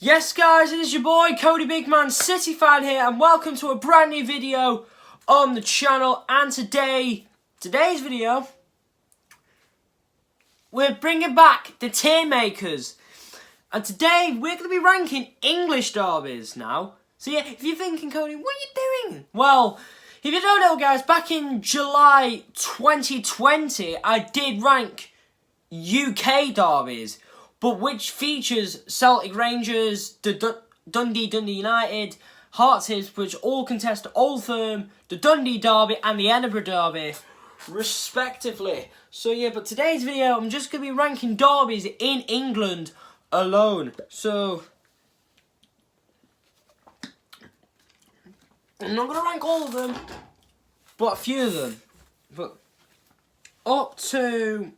Yes guys, it is your boy Cody Bigman, City fan here, and welcome to a brand new video on the channel. And today's video, we're bringing back the tier makers. And today we're going to be ranking English derbies now. So yeah, if you're thinking, Cody, what are you doing? Well, if you don't know guys, back in July 2020, I did rank UK derbies, but which features Celtic Rangers, Dundee United, Hearts Ipswich, all contest Oldham, the Dundee Derby and the Edinburgh Derby, respectively. So yeah, but today's video, I'm just going to be ranking derbies in England alone. So I'm not going to rank all of them, but a few of them. But up to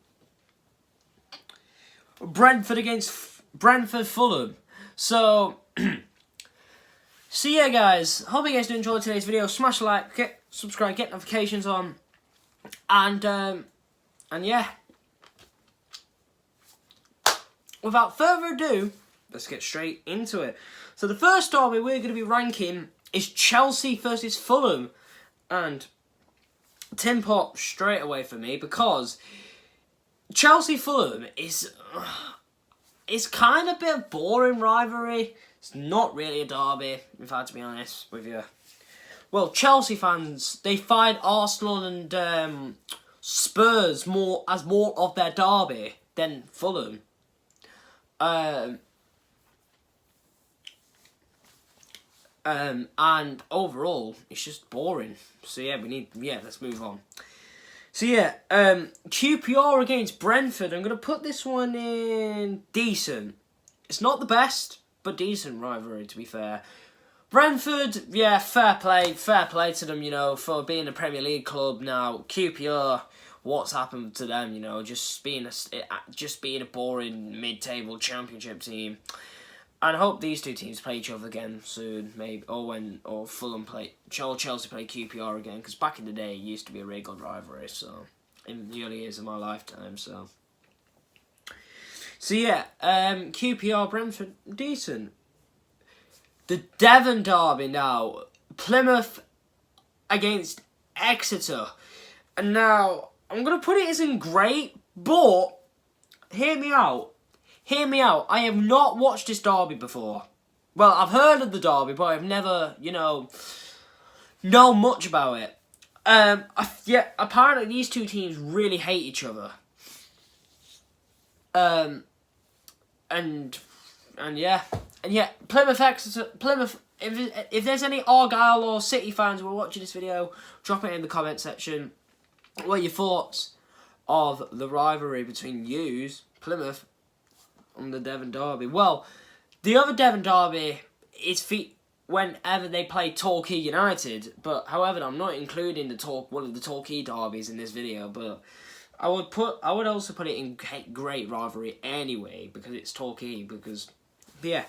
Brentford against Fulham. So yeah guys, hope you guys do enjoy today's video. Smash a like, subscribe, get notifications on, and yeah. Without further ado, let's get straight into it. So the first derby we're going to be ranking is Chelsea versus Fulham, and Tim Pop straight away for me because Chelsea-Fulham is it's kind of a bit of boring rivalry. It's not really a derby, if I had to be honest with you. Well, Chelsea fans, they find Arsenal and Spurs more of their derby than Fulham. And overall, it's just boring. So yeah, let's move on. So yeah, QPR against Brentford. I'm going to put this one in decent. It's not the best, but decent rivalry, to be fair. Brentford, yeah, fair play to them, you know, for being a Premier League club now. QPR, what's happened to them, you know, just being a boring mid-table championship team. And I hope these two teams play each other again soon, maybe, or Fulham play, Chelsea play QPR again, because back in the day it used to be a really good rivalry, so, in the early years of my lifetime, so yeah, QPR, Brentford, decent. The Devon derby now, Plymouth against Exeter, and now, I'm going to put it as in great, but, hear me out, I have not watched this derby before. Well, I've heard of the derby, but I've never, know much about it. Yeah, apparently these two teams really hate each other. And yeah, Plymouth, if there's any Argyle or City fans who are watching this video, drop it in the comment section. What are your thoughts of the rivalry between yous, Plymouth, on the Devon derby? Well, the other Devon derby is whenever they play Torquay United, but however, I'm not including one of the Torquay derbies in this video, but I would also put it in great rivalry anyway, because it's Torquay, because yeah.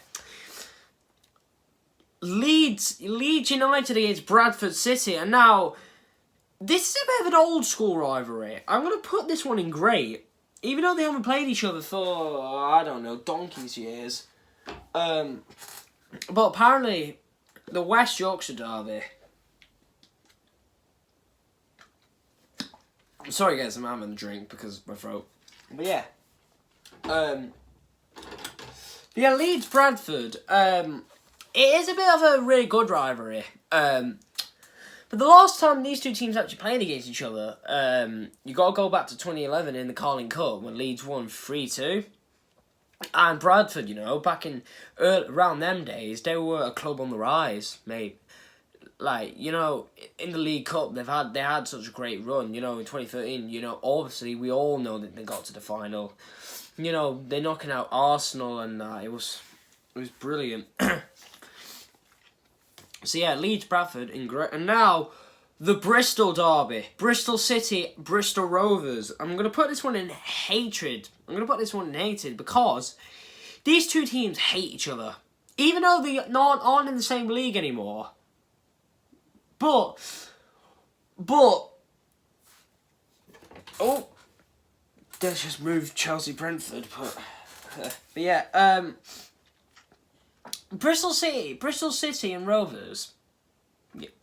Leeds United against Bradford City, and now this is a bit of an old school rivalry. I'm going to put this one in great, even though they haven't played each other for, I don't know, donkey's years. But apparently, the West Yorkshire derby. I'm sorry guys, I'm having a drink because of my throat. But yeah. Yeah, Leeds Bradford. It is a bit of a really good rivalry. But the last time these two teams actually played against each other, you got to go back to 2011 in the Carling Cup when Leeds won 3-2. And Bradford, back in around them days, they were a club on the rise, mate. Like, in the League Cup, they had such a great run. In 2013, obviously we all know that they got to the final. They're knocking out Arsenal, and it was brilliant. So yeah, Leeds, Bradford, and now the Bristol derby, Bristol City, Bristol Rovers. I'm gonna put this one in hatred. Because these two teams hate each other, even though they aren't in the same league anymore. But oh, let's just move Chelsea Brentford. But yeah, Bristol City and Rovers,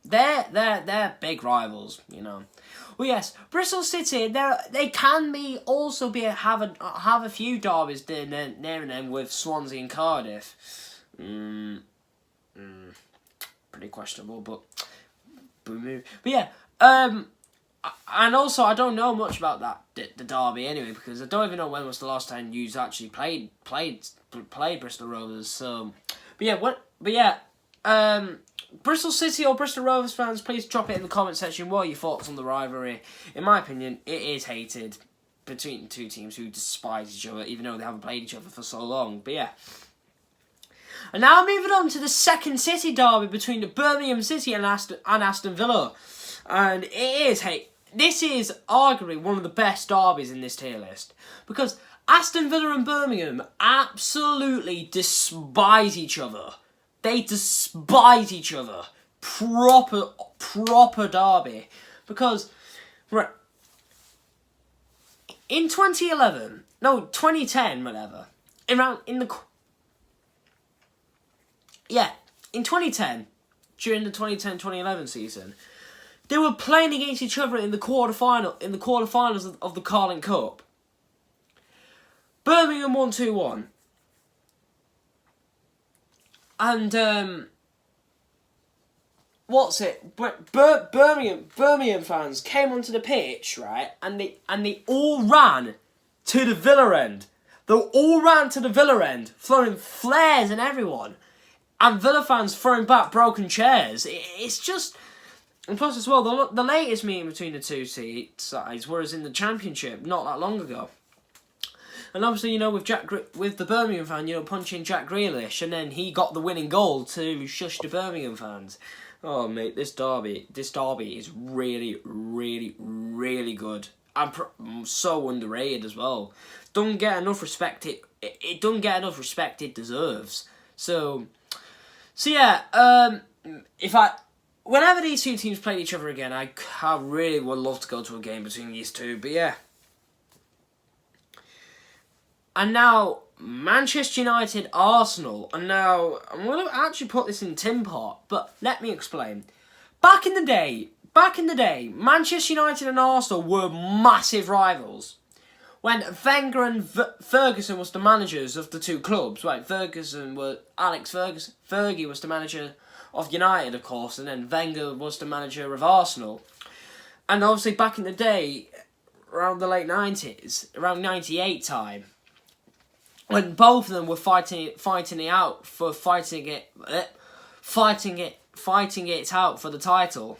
they're big rivals, you know. Well, yes, Bristol City, they can have a few derbies near and then with Swansea and Cardiff. Pretty questionable, but yeah. And also, I don't know much about the derby anyway, because I don't even know when was the last time you actually played Bristol Rovers. So, Bristol City or Bristol Rovers fans, please drop it in the comment section. What are your thoughts on the rivalry? In my opinion, it is hated between two teams who despise each other, even though they haven't played each other for so long. But yeah. And now moving on to the second City derby between the Birmingham City and Aston Villa. And this is arguably one of the best derbies in this tier list, because Aston Villa and Birmingham absolutely despise each other. They despise each other. Proper derby. Because, right, in 2010, whatever, in 2010, during the 2010-2011 season, they were playing against each other in the quarterfinals of the Carling Cup. Birmingham won 2-1. And Birmingham fans came onto the pitch, right? And they all ran to the Villa end. They all ran to the Villa end, throwing flares at everyone. And Villa fans throwing back broken chairs. It's just... And plus as well, the latest meeting between the two sides was in the Championship not that long ago. And obviously, you know, with the Birmingham fan, you know, punching Jack Grealish, and then he got the winning goal to shush the Birmingham fans. Oh, mate, this derby is really, really, really good. And so underrated as well. Don't get enough respect it don't get enough respect it deserves. So yeah, whenever these two teams play each other again, I really would love to go to a game between these two. But yeah. And now, Manchester United, Arsenal. And now, I'm going to actually put this in tin pot, but let me explain. Back in the day, Manchester United and Arsenal were massive rivals. When Wenger and Ferguson was the managers of the two clubs, right? Fergie was the manager of United, of course, and then Wenger was the manager of Arsenal. And obviously, back in the day, around the late 90s, around 98 time, when both of them were fighting it out for the title,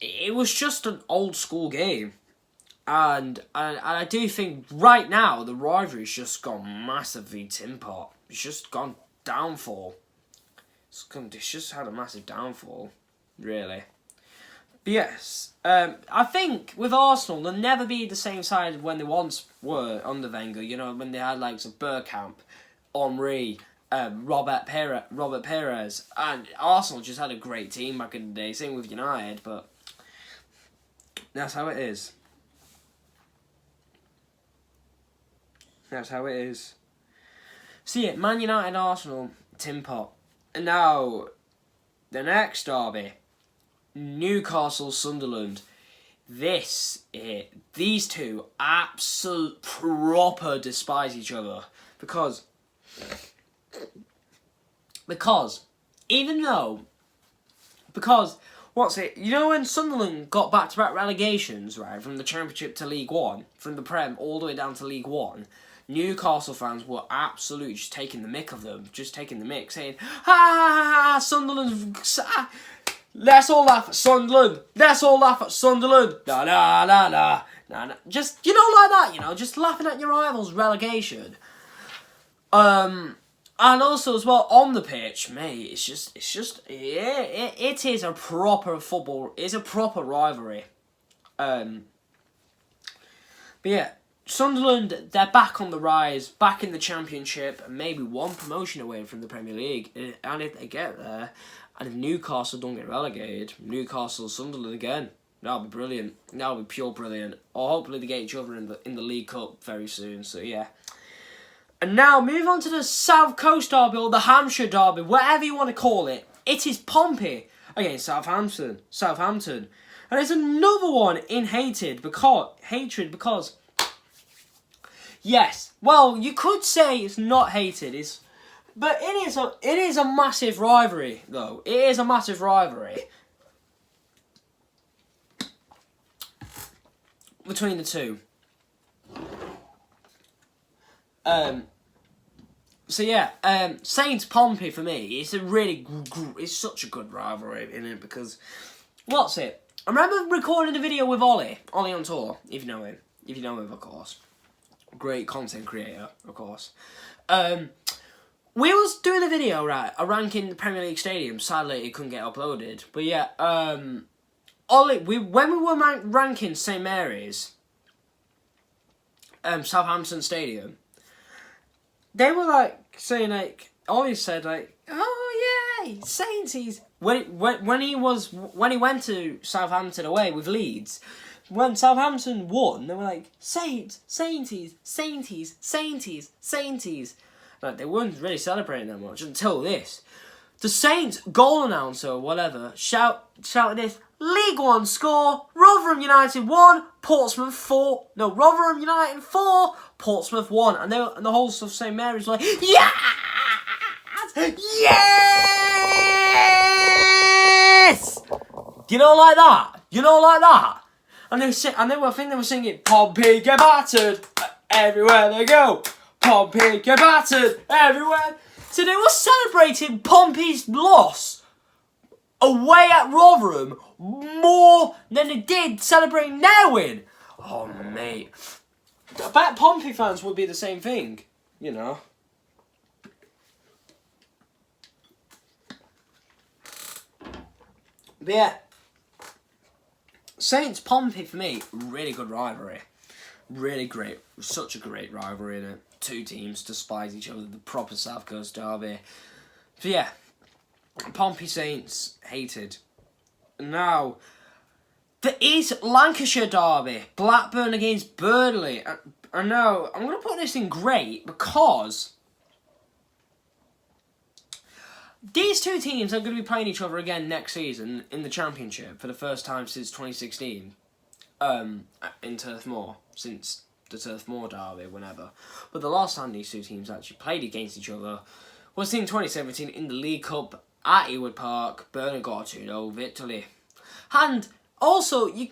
it was just an old school game, and I do think right now the rivalry's just gone massively tin pot. It's just gone downfall. It's just had a massive downfall, really. But yes, I think with Arsenal, they'll never be the same side when they once were under Wenger. You know, when they had like some Bergkamp, Henry, Robert Perez, and Arsenal just had a great team back in the day. Same with United, but that's how it is. That's how it is. See it, Man United, Arsenal, tin pot, and now the next derby. Newcastle, Sunderland. These two absolute proper despise each other because you know when Sunderland got back-to-back relegations, right, from the Championship to League One, from the Prem all the way down to League One, Newcastle fans were absolutely just taking the mick of them, saying, Sunderland. Let's all laugh at Sunderland. Nah. Just, you know, like that, you know, just laughing at your rivals' relegation. And also as well on the pitch, mate, it is a proper football. It's a proper rivalry. But yeah, Sunderland, they're back on the rise, back in the Championship, and maybe one promotion away from the Premier League. And if they get there. And if Newcastle don't get relegated, Newcastle, Sunderland again, that'll be brilliant. That'll be pure brilliant. Or hopefully they get each other in the League Cup very soon. So yeah. And now move on to the South Coast Derby or the Hampshire Derby, whatever you want to call it. It is Pompey against Southampton. And it's another one in hatred because yes, well, you could say it's not hated, but it is a massive rivalry though. It is a massive rivalry between the two. So yeah, Saints Pompey for me, it's it's such a good rivalry, isn't it? Because what's it? I remember recording a video with Ollie on tour, if you know him, of course, great content creator, of course. We was doing a video, right, a ranking the Premier League stadiums. Sadly, it couldn't get uploaded, but yeah, Ollie, when we were ranking St Mary's, Southampton Stadium. They were like saying like Ollie said like, oh yeah, Sainties. When he went to Southampton away with Leeds, when Southampton won, they were like Sainties. Like they weren't really celebrating that much until this. The Saints goal announcer or whatever shouted this League One score: Rotherham United 1, Portsmouth 4. No, Rotherham United 4, Portsmouth 1. And the whole of St Mary's was like, yes! Yes! You know, like that. And I think they were singing, Pompey get battered everywhere they go. Pompey get battered everywhere. So they were celebrating Pompey's loss away at Rotherham more than they did celebrating their win. Oh, mate. I bet Pompey fans would be the same thing, you know. But yeah, Saints Pompey for me, really good rivalry. Really great, such a great rivalry in it. Two teams despise each other, the proper South Coast derby. So yeah, Pompey Saints hated. Now, the East Lancashire derby, Blackburn against Burnley. I know, I'm going to put this in great because these two teams are going to be playing each other again next season in the Championship for the first time since 2016 in Turf Moor, since the Turf Moor derby, whenever. But the last time these two teams actually played against each other was in 2017 in the League Cup at Ewood Park. Burnley got a 2-0 victory. And also, you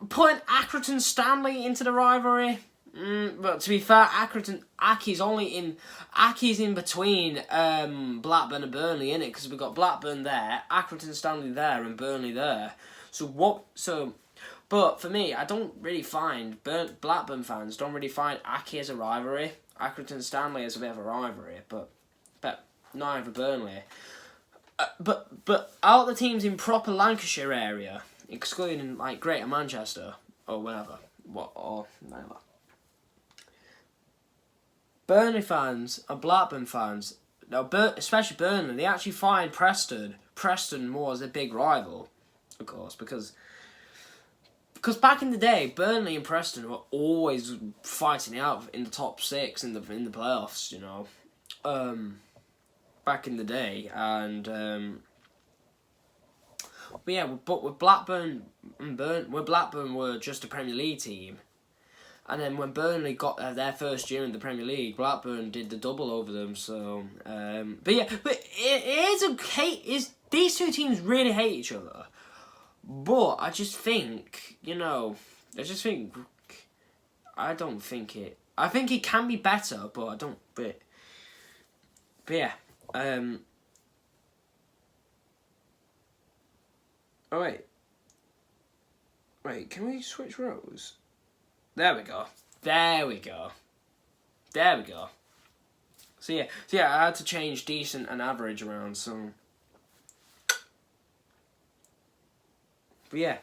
putting Accrington Stanley into the rivalry. But to be fair, Aki's in between Blackburn and Burnley, innit? Because we've got Blackburn there, Accrington Stanley there, and Burnley there. But for me, I don't really find Blackburn fans don't really find Aki as a rivalry. Accrington Stanley is a bit of a rivalry, but not over Burnley. But out of the teams in proper Lancashire area, excluding like Greater Manchester or whatever, Burnley fans and Blackburn fans, especially Burnley, they actually find Preston more as a big rival, of course, because back in the day, Burnley and Preston were always fighting it out in the top 6 in the playoffs, you know. Back in the day, and but yeah, but with Blackburn were just a Premier League team, and then when Burnley got their first year in the Premier League, Blackburn did the double over them. So, these two teams really hate each other. But I just think, I don't think it. I think it can be better, but I don't. But yeah. Oh wait, can we switch rows? There we go. So yeah, I had to change decent and average around, so. But yeah,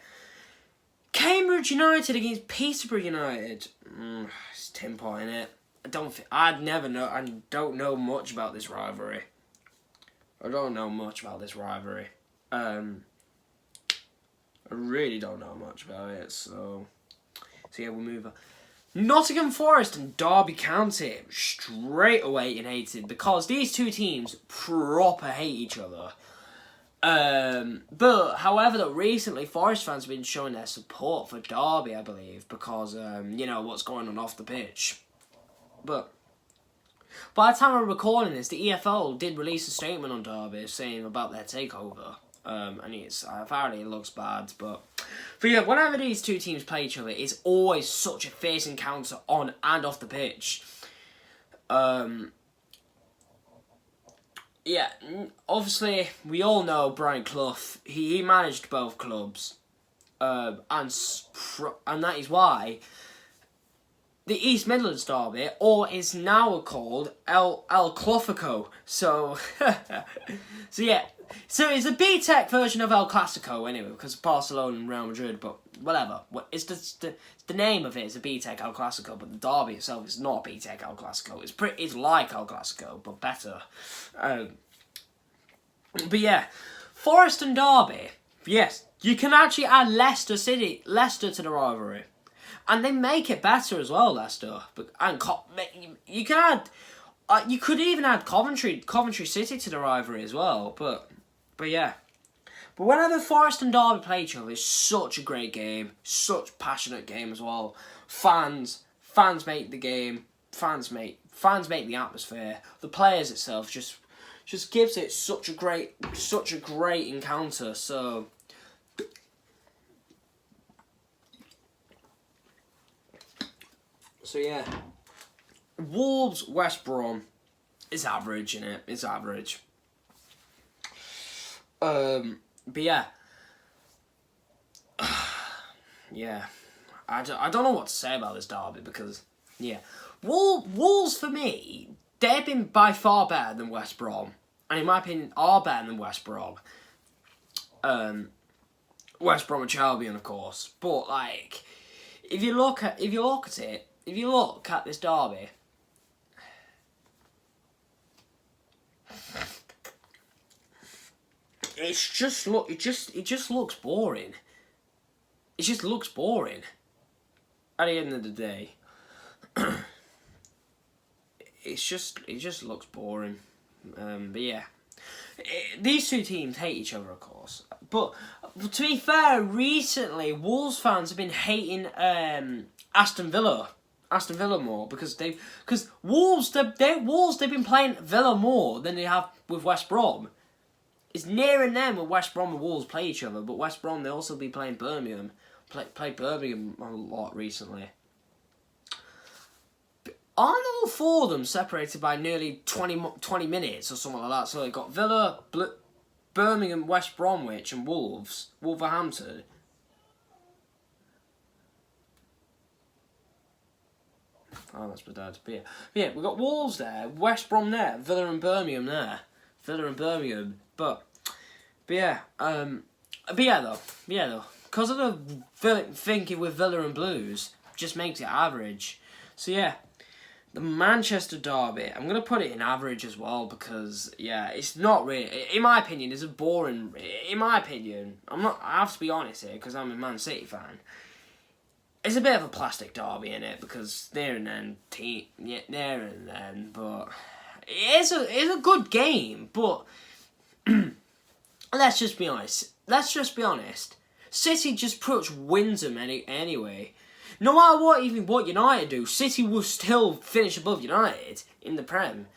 Cambridge United against Peterborough United. It's Tim Pot, innit? I don't know much about this rivalry. I really don't know much about it, so yeah, we'll move on. Nottingham Forest and Derby County straight away in hated because these two teams proper hate each other. But however, recently Forest fans have been showing their support for Derby, I believe, because you know what's going on off the pitch. But by the time I'm recording this, the EFL did release a statement on Derby saying about their takeover. And apparently it looks bad, but yeah, whenever these two teams play each other, it's always such a fierce encounter on and off the pitch. Yeah, obviously we all know Brian Clough. He managed both clubs, and that is why the East Midlands Derby, or is now called El Clásico. So, yeah. So it's a B-Tech version of El Clasico anyway, because of Barcelona and Real Madrid, but whatever. It's the name of it is a B-Tech El Clasico, but the derby itself is not a B-Tech El Clasico. It's like El Clasico, but better. But yeah, Forest and Derby, yes, you can actually add Leicester to the rivalry. And they make it better as well, Leicester. You can add, you could even add Coventry City to the rivalry as well. But yeah. But whenever Forest and Derby play each other, it's such a great game, such a passionate game as well. Fans make the game. Fans make the atmosphere. The players itself just gives it such a great encounter. So yeah, Wolves West Brom is average, innit? It's average. But yeah, yeah, I don't know what to say about this derby because yeah, Wolves for me, they've been by far better than West Brom, and in my opinion are better than West Brom. West Bromwich Albion, of course, but like if you look at this derby, it just looks boring. It just looks boring. At the end of the day, it just looks boring. But yeah, these two teams hate each other, of course. But to be fair, recently Wolves fans have been hating Aston Villa more because Wolves they've been playing Villa more than they have with West Brom. It's near and then when West Brom and Wolves play each other, but West Brom they also be playing Birmingham. Played Birmingham a lot recently. Aren't all four of them separated by nearly 20 minutes or something like that? So they got Villa, Birmingham, West Bromwich, and Wolverhampton. Oh, that's my dad. But yeah, we've got Wolves there, West Brom there, Villa and Birmingham there. But yeah, though, because of the thinking with Villa and Blues, just makes it average. So yeah, the Manchester derby, I'm gonna put it in average as well because yeah, it's not really, in my opinion, it's a boring. In my opinion, I have to be honest here because I'm a Man City fan. It's a bit of a plastic derby in it because there and then, but it's a good game, but. Let's just be honest. City just pretty much wins them anyway. No matter what United do, City will still finish above United in the Prem.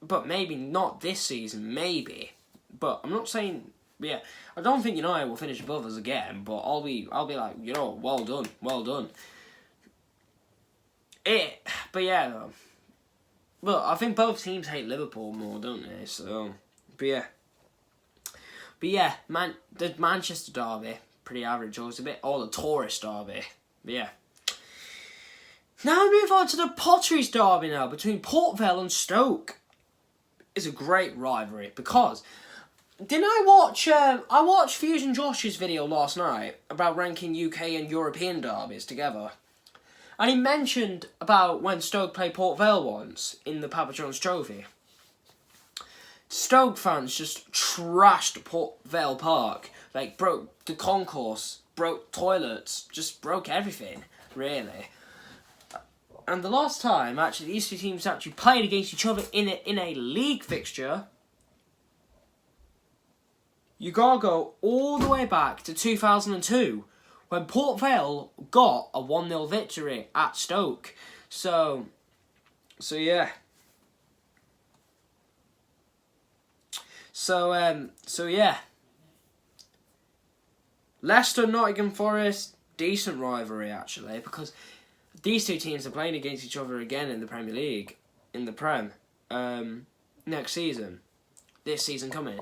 But maybe not this season, maybe. But I'm not saying, yeah, I don't think United will finish above us again. But I'll be like, well done. But yeah, though. But I think both teams hate Liverpool more, don't they? So, but yeah. The Manchester derby, pretty average. Or the tourist derby. But yeah. Now we move on to the Potteries derby now between Port Vale and Stoke. It's a great rivalry because I watched Fusion Josh's video last night about ranking UK and European derbies together. And he mentioned about when Stoke played Port Vale once in the Papa John's Trophy. Stoke fans just trashed Port Vale Park, like broke the concourse, broke toilets, just broke everything, really. And the last time, actually, these two teams actually played against each other in a league fixture, you gotta go all the way back to 2002, when Port Vale got a 1-0 victory at Stoke. So yeah. So yeah. Leicester, Nottingham Forest, decent rivalry actually, because these two teams are playing against each other again in the Premier League, in the Prem, next season, this season coming,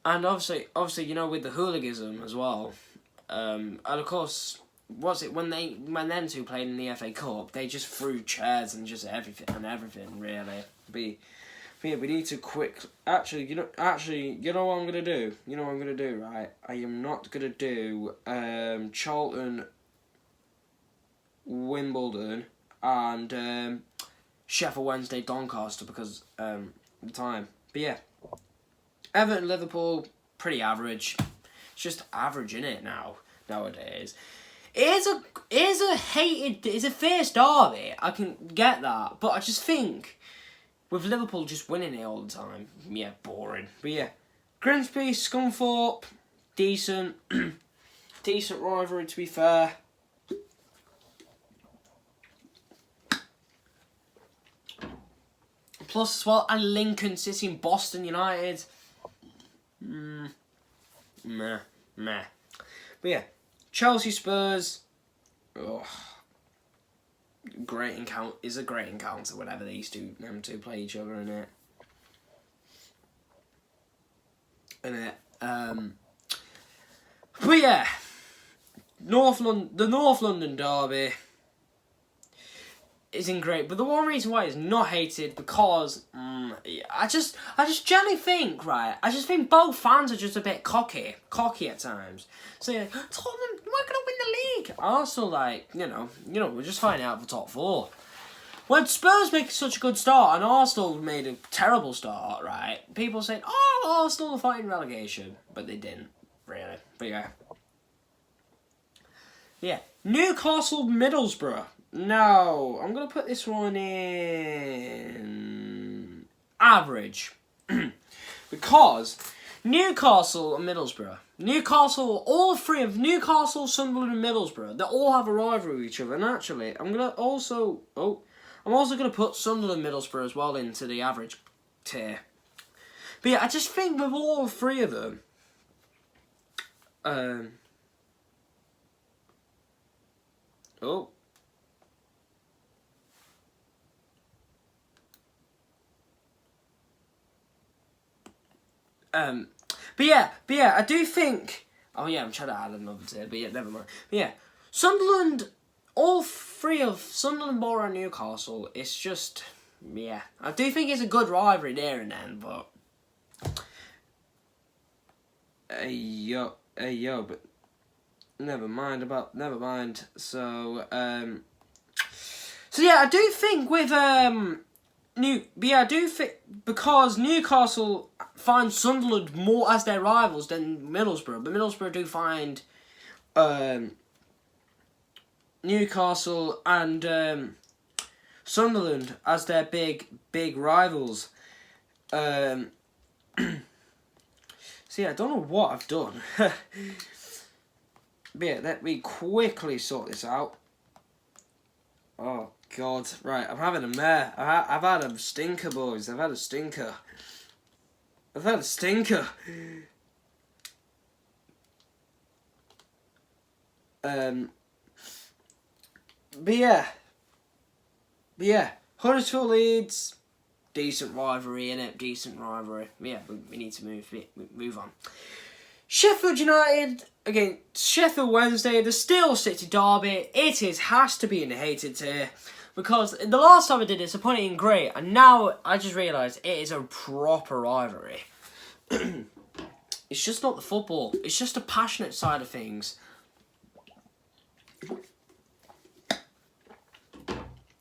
and obviously you know, with the hooliganism as well, and of course, when them two played in the FA Cup, they just threw chairs and just everything really. But yeah, we need to actually, you know what I'm gonna do. You know what I'm gonna do, right? I am not gonna do Charlton, Wimbledon, and Sheffield Wednesday, Doncaster, because the time. But yeah, Everton, Liverpool, pretty average. It's just average, innit, nowadays. It's a fierce derby. I can get that, but I just think with Liverpool just winning it all the time, yeah, boring. But yeah, Grimsby, Scunthorpe, decent, decent rivalry to be fair. Plus as well, and Lincoln City and Boston United. Meh. But yeah, Chelsea Spurs. Oh, a great encounter whenever them two play each other in it. But yeah, the North London derby isn't great, but the one reason why it's not hated because I just generally think, right, I just think both fans are just a bit cocky at times. So yeah, Tottenham, we're gonna win the league. Arsenal, like, you know, we're just fighting out for top 4. When Spurs make such a good start and Arsenal made a terrible start, right, people saying, oh, Arsenal are fighting relegation, but they didn't really. But yeah, Newcastle, Middlesbrough. No, I'm going to put this one in average. Because Newcastle and Middlesbrough. All three of Newcastle, Sunderland and Middlesbrough, they all have a rivalry with each other. And actually, I'm also going to put Sunderland and Middlesbrough as well into the average tier. But yeah, I just think with all three of them, but yeah, I do think. Oh yeah, I'm trying to add another tier, but yeah, never mind. But yeah, Sunderland, all three of Sunderland, Borough, and Newcastle. It's just, yeah, I do think it's a good rivalry there and then, but but never mind. So yeah, I do think with because Newcastle find Sunderland more as their rivals than Middlesbrough, but Middlesbrough do find Newcastle and Sunderland as their big rivals. So yeah, I don't know what I've done. But yeah, let me quickly sort this out. Oh God, right, I'm having a mare. I've had a stinker, boys. I've had a stinker. But yeah, Huddersfield, Leeds, decent rivalry, innit? Decent rivalry. Yeah, we need to move on. Sheffield United against Sheffield Wednesday, the Steel City derby. Has to be in the hated tier. Because the last time I did this, I put it in grey, and now I just realised it is a proper rivalry. It's just not the football. It's just the passionate side of things.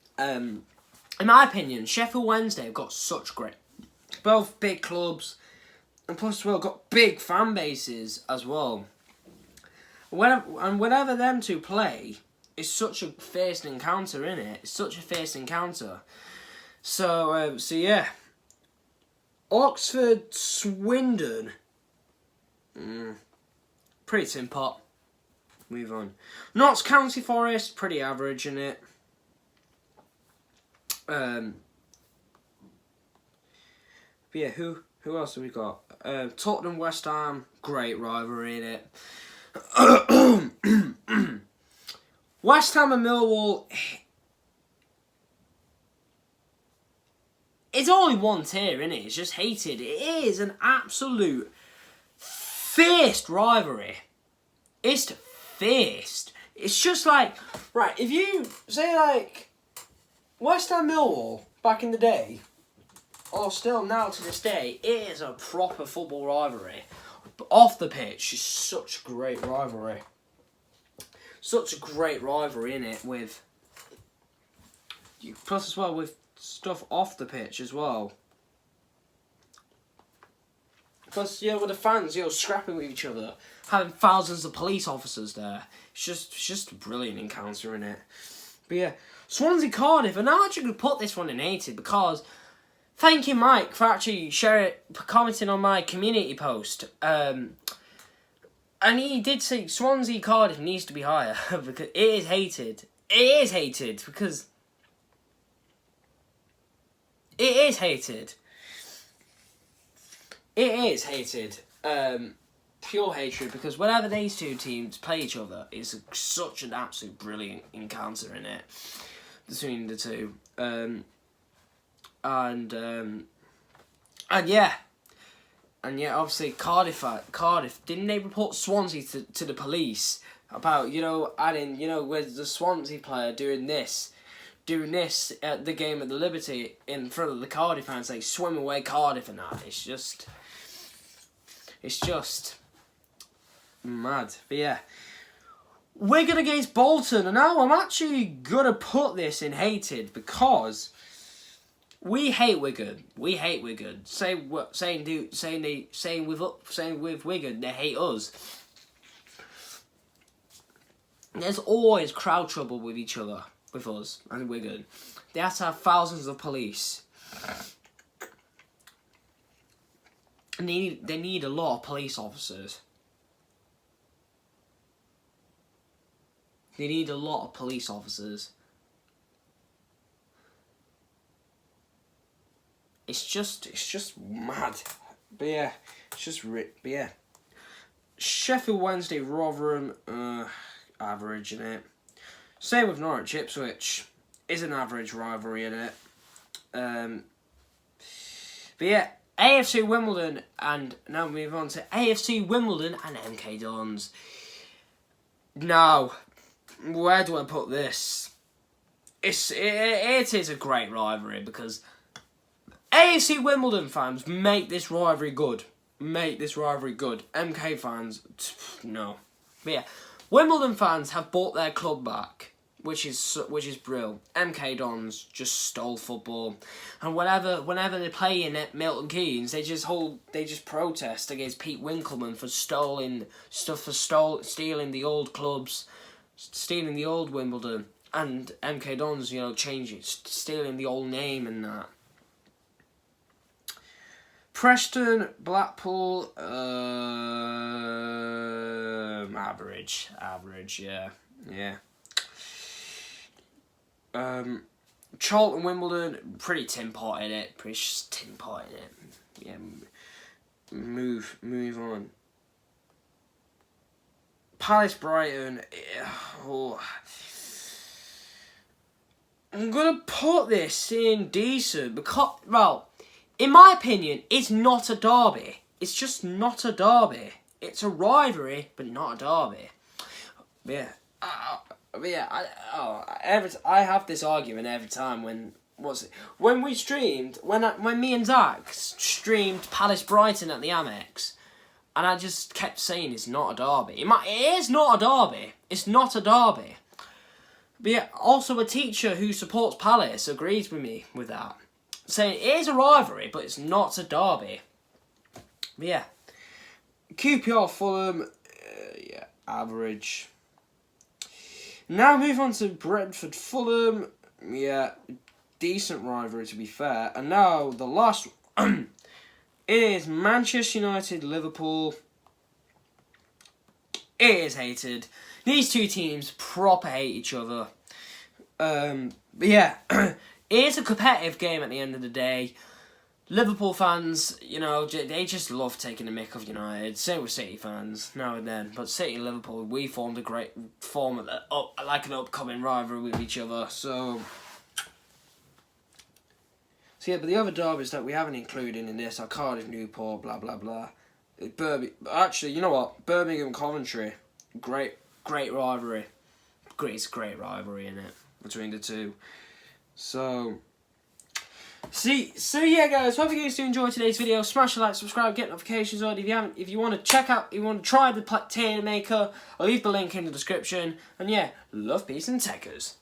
In my opinion, Sheffield Wednesday have got such great, both big clubs, and plus we've got big fan bases as well. Whenever them two play, it's such a fierce encounter, isn't it? It's such a fierce encounter. So yeah. Oxford, Swindon. Pretty tin pot. Move on. Notts County Forest, pretty average, isn't it? But yeah, who else have we got? Tottenham, West Ham, great rivalry, innit? West Ham and Millwall. It's only one tier, innit? It's just hated. It is an absolute fierce rivalry. It's fierce. It's just like, right, if you say like West Ham Millwall back in the day, or still now to this day, it is a proper football rivalry. But off the pitch, it's such a great rivalry. Such a great rivalry, innit? With plus as well with stuff off the pitch as well. Plus, with the fans, scrapping with each other, having thousands of police officers there. It's just a brilliant encounter, innit? But yeah, Swansea Cardiff, and I'm actually going to put this one in hated because thank you, Mike, for actually commenting on my community post. And he did say Swansea Cardiff needs to be higher because it is hated. It is hated because it is hated. It is hated. Pure hatred, because whenever these two teams play each other, it's such an absolute brilliant encounter in it between the two. And yeah, obviously Cardiff, didn't they report Swansea to the police about adding with the Swansea player doing this at the game at the Liberty in front of the Cardiff fans, like swim away Cardiff and that. It's just mad. But yeah, Wigan against Bolton, and now I'm actually gonna put this in hated because we hate Wigan. We hate Wigan. Saying with Wigan, they hate us. There's always crowd trouble with each other, with us and Wigan. They have to have thousands of police. And they need a lot of police officers. They need a lot of police officers. It's just mad. But yeah, but yeah. Sheffield Wednesday, Rotherham, average in it. Same with Norwich, Ipswich is an average rivalry in it. But yeah, AFC Wimbledon, and now we move on to AFC Wimbledon and MK Dons. Now, where do I put this? It is a great rivalry because AFC Wimbledon fans make this rivalry good. MK fans, no. But yeah, Wimbledon fans have bought their club back, which is brilliant. MK Dons just stole football, and whenever they play in at Milton Keynes, they just protest against Pete Winkleman for stealing the old clubs, stealing the old Wimbledon, and MK Dons stealing the old name and that. Preston, Blackpool, average, yeah. Charlton, Wimbledon, pretty tin pot in it. Pretty just tin pot in it. Yeah. Move on. Palace, Brighton. I'm gonna put this in decent because, well, in my opinion, it's not a derby. It's just not a derby. It's a rivalry, but not a derby. Yeah. I have this argument every time when me and Zach streamed Palace Brighton at the Amex, and I just kept saying it's not a derby. It is not a derby. It's not a derby. But yeah, also a teacher who supports Palace agrees with me with that, saying it is a rivalry, but it's not a derby. But yeah, QPR Fulham, average. Now move on to Brentford Fulham. Yeah, decent rivalry to be fair. And now the last is Manchester United Liverpool. It is hated. These two teams proper hate each other. But yeah, it is a competitive game at the end of the day. Liverpool fans, you know, they just love taking the mick of United. Same with City fans now and then. But City and Liverpool, we formed like an upcoming rivalry with each other. So yeah, but the other derbies that we haven't included in this are Cardiff, Newport, blah blah blah. Actually, you know what? Birmingham, Coventry, great rivalry. Great rivalry in it between the two. So yeah, guys. Hope you guys do enjoy today's video. Smash a like, subscribe, get notifications on. If you want to try the tailor maker, I'll leave the link in the description. And yeah, love, peace, and techers.